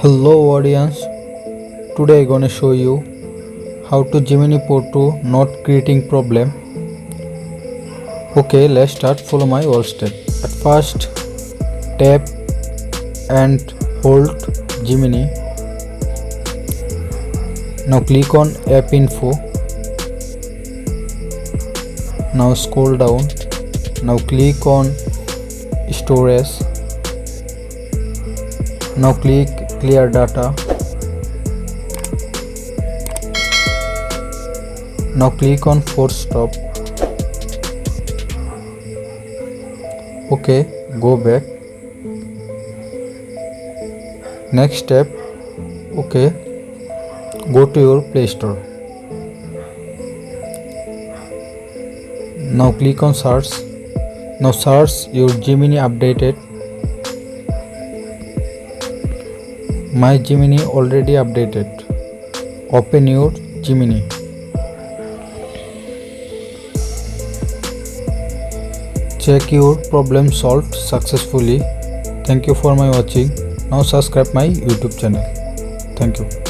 Hello audience, today I gonna show you how to Gemini Photo Not Creating Problem. Okay, let's start. Follow my all step. At first, tap and hold Gemini. Now click on App Info. Now scroll down. Now click on Storage. Now click Clear Data. Now click on Force Stop. Okay, go back. Next step, okay, go to your Play Store. Now click on Search. Now search your Gemini updated. My Gemini already updated. Open your Gemini. Check your problem solved successfully. Thank you for my watching. Now subscribe my YouTube channel. Thank you.